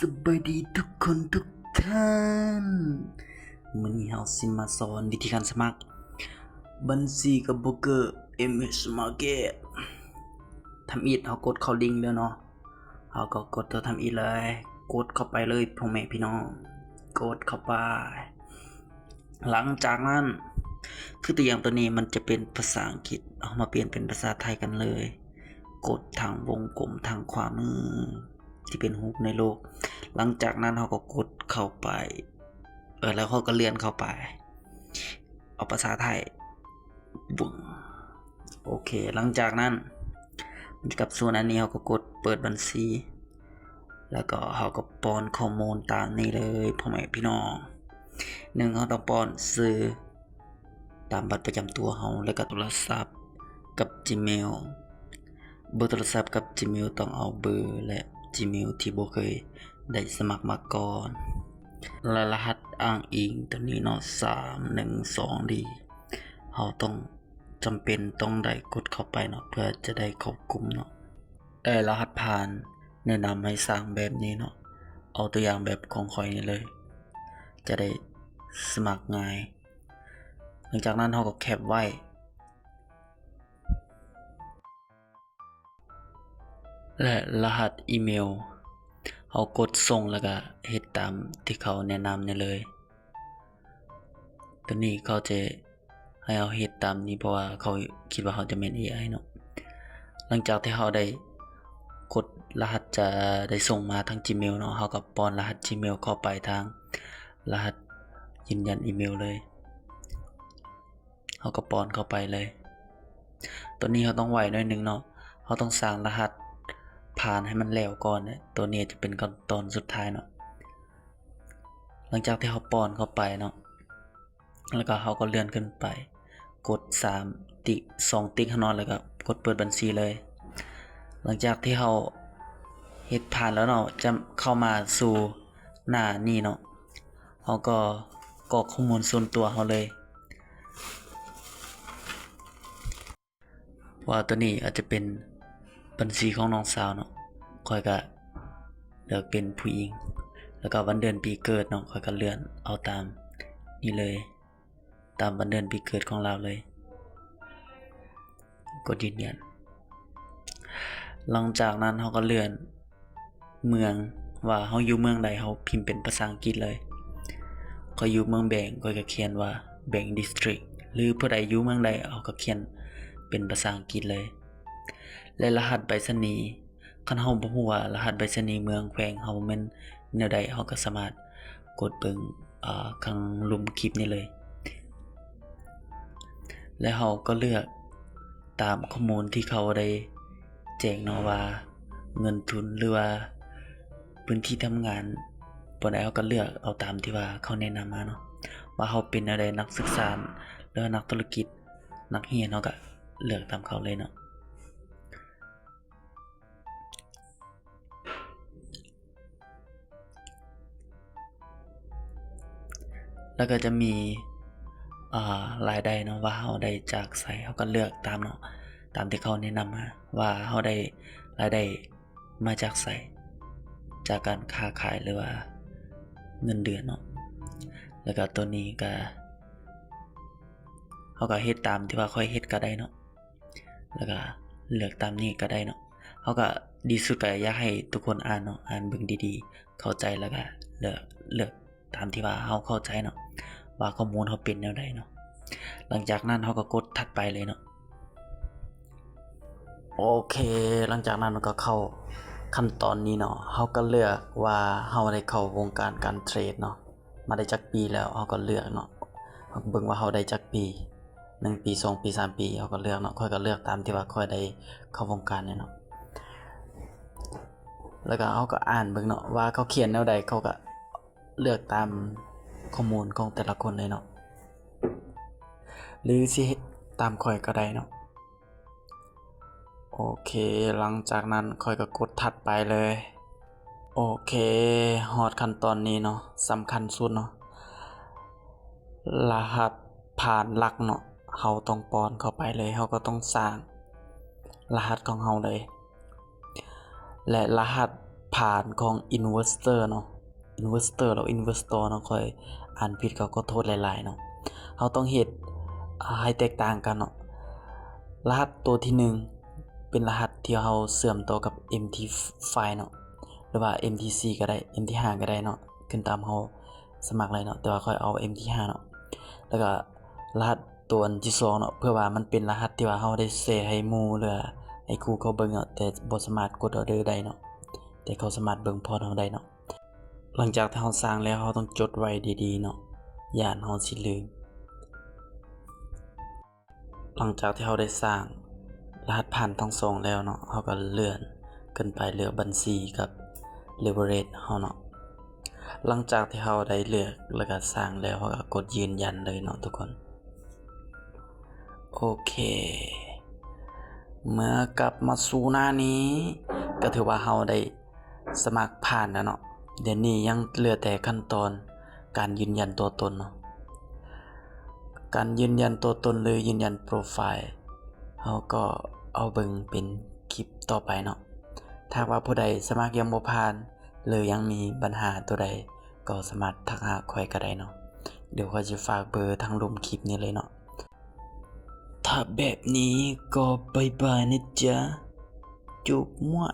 สบายดีทุกคนทุกท่านมื้อนี้เฮาสิมาสอนวิธีการสมัครบัญชีกับโบรกเกอร์ MH Market ทำอีทเฮากดเข้าลิงก์แล้วเนาะเฮาก็กดตัวทำอีทเลยกดเข้าไปเลยพ่อแม่พี่น้องกดเข้าไปหลังจากนั้นคือตัวอย่างตัวนี้มันจะเป็นภาษาอังกฤษเอามาเปลี่ยนเป็นภาษาไทยกันเลยกดทางวงกลมทางขวามือที่เป็นรูปในโลกหลังจากนั้นเราก็กดเข้าไปแล้วเขาก็เลื่อนเข้าไปเอาภาษาไทยบุ้งโอเคหลังจากนั้นกับส่วนอันนี้เราก็กดเปิดบัญชีแล้วก็เราก็ป้อนข้อมูลตามนี้เลยพ่อแม่พี่น้องเขาต้องป้อนชื่อตามบัตรประจำตัวเราแล้วก็โทรศัพท์กับ Gmail เบอร์โทรศัพท์กับ Gmail ต้องเอาเบอร์และ Gmail ที่บ่เคยได้สมัครมาก่อนและรหัสอ้างอิงตัวนี้เนาะ312ดีเราต้องจำเป็นต้องได้กดเข้าไปเนาะเพื่อจะได้เข้ากลุ่มเนาะรหัสผ่านแนะนำให้สร้างแบบนี้เนาะเอาตัวอย่างแบบของข่อยนี่เลยจะได้สมัครง่ายหลังจากนั้นเราก็แคปไว้และรหัสอีเมลเอากดส่งแล้วก็เฮ็ดตามที่เขาแนะนำนี่เลยตัวนี้เขาจะให้เอาเฮ็ดตามนี้เพราะว่าเขาคิดว่าเขาจะเป็น AI เนาะหลังจากที่เขาได้กดรหัสจะได้ส่งมาทาง Gmail เนาะเขาก็ป้อนรหัส Gmail เข้าไปทางรหัสยืนยันอีเมลเลยเขาก็ป้อนเข้าไปเลยตัวนี้เขาต้องไวหน่อยนึงเนาะเขาต้องสร้างรหัสผ่านให้มันแล้วก่อนเนี่ยตัวนี้จะเป็นขั้นตอนสุดท้ายเนาะหลังจากที่เขาป้อนเข้าไปเนาะแล้วก็เขาก็เลื่อนขึ้นไปกด3ติ๊ก2ติ๊กข้างนอกแล้วก็กดเปิดบัญชีเลยหลังจากที่เขาเฮ็ดผ่านแล้วเนาะจะเข้ามาสู่หน้านี้เนาะเขาก็กรอกข้อมูลส่วนตัวเขาเลยว่าตัวนี้อาจจะเป็นบัญชีของน้องสาวเนาะค่อยก็เลือกเป็นผู้หญิงแล้วก็วันเดือนปีเกิดเนาะค่อยก็เลื่อนเอาตามนี่เลยตามวันเดือนปีเกิดของเราเลยกดยืนยันหลังจากนั้นเราก็เลื่อนเมืองว่าเราอยู่เมืองใดเราพิมพ์เป็นภาษาอังกฤษเลยก็อยู่เมืองแบงก็เขียนว่าแบงดิสตริกหรือผู้ใดอยู่เมืองใดเอาก็เขียนเป็นภาษาอังกฤษเลยและรหัสไปรษณีย์คันเฮาบ่ฮู้ว่ารหัสไปรษณีย์เมืองแขวงเฮาแม่นแนวใดเฮาก็สามารถกดเบิ่งข้างหลุมคลิปนี้เลยและเฮาก็เลือกตามข้อมูลที่เขาได้แจ้งเนาะว่าเงินทุนหรือว่าพื้นที่ทำงานบ่ได้เฮาก็เลือกเอาตามที่ว่าเขาแนะนำมาเนาะว่าเฮาเป็นอะไรนักศึกษาหรือนักธุรกิจนักเรียนเฮาก็เลือกตามเขาเลยเนาะแล้วก็จะมีรายได้เนาะว่าเฮาได้จากไสเฮาก็เลือกตามเนาะตามที่เขาแนะนำมาว่าเฮาได้รายได้มาจากไสจากการค้าขายหรือว่าเงินเดือนเนาะแล้วก็ตัวนี้ก็เฮาก็เฮ็ดตามที่ว่าค่อยเฮ็ดก็ได้เนาะแล้วก็เลือกตามนี้ก็ได้เนาะเฮาก็ดีสุดก็อยากให้ทุกคนอ่านเนาะอ่านเบิ่งดีๆเข้าใจแล้วก็เลือกตามที่ว่าเฮาเข้าใจเนาะว่าข้อมูลเฮาเป็นแนวใดเนาะหลังจากนั้นเฮาก็กดถัดไปเลยเนาะโอเคหลังจากนั้นมันก็เข้าขั้นตอนนี้เนาะเฮาก็เลือกว่าเฮาได้เข้าวงการการเทรดเนาะมาได้จักปีแล้วเฮาก็เลือกเนาะเบิ่งว่าเฮาได้จักปี1ปี2ปี3ปีเฮาก็เลือกเนาะค่อยก็เลือกตามที่ว่าค่อยได้เข้าวงการเนี่ยเนาะแล้วก็เฮาก็อ่านเบิ่งเนาะว่าเขาเขียนแนวใดเขาก็เลือกตามข้อมูลของแต่ละคนเลยเนาะหรือสิตามค่อยก็ได้เนาะโอเคหลังจากนั้นค่อยก็กดถัดไปเลยโอเคฮอดขั้นตอนนี้เนาะสำคัญสุดเนาะรหัสผ่านหลักเนาะเฮาต้องป้อนเข้าไปเลยเฮาก็ต้องสร้างรหัสของเฮาเลยและรหัส ผ่านของ investor เนาะ investor แล้ว investor เนาะค่อยอ่านผิดก็โทษหลายๆเนาะเราต้องเฮ็ดให้แตกต่างกันเนาะรหัสตัวที่1เป็นรหัสที่เราเชื่อมต่อกับ MT5 เนาะหรือว่า MT4 ก็ได้ MT5 ก็ได้เนาะขึ้นตามเราสมัครเลยเนาะแต่ว่าค่อยเอา MT5 เนาะแล้วก็รหัสตัวที่2เนาะเพื่อว่ามันเป็นรหัสที่ว่าเราได้แชร์ให้หมู่หรือให้ครูเขาเบิ่งเนาะแต่บ่สามารถกดออเดอร์ได้เนาะแต่เขาสามารถเบิ่งพอร์ตเราได้เนาะหลังจากที่เราสร้างแล้วเราต้องจดไว้ดีๆเนาะย่านเราสิลืมหลังจากที่เราได้สร้างรหัสผ่านทั้งสองแล้วเนาะเราก็เลื่อนขึ้นไปเลือกบัญชีกับ leverage เราเนาะหลังจากที่เราได้เลือกแล้วก็สร้างแล้วเราก็กดยืนยันเลยเนาะทุกคนโอเคเมื่อกลับมาสู่หน้านี้ก็ถือว่าเราได้สมัครผ่านแล้วเนาะเดี๋ยวนี้ยังเหลือแต่ขั้นตอนการยืนยันตัวตนเนาะการยืนยันตัวตนหรือยืนยันโปรไฟล์เราก็เอาเบิ่งเป็นคลิปต่อไปเนาะถ้าว่าผู้ใดสมัครยังบ่ผ่านหรือยังมีปัญหาตัวใดก็สามารถทักหาข้อยก็ได้เนาะเดี๋ยวข้อยจะฝากเบอร์ทางลงคลิปนี้เลยเนาะถ้าแบบนี้ก็บ๊ายบายนะจ๊ะจุบมั่ว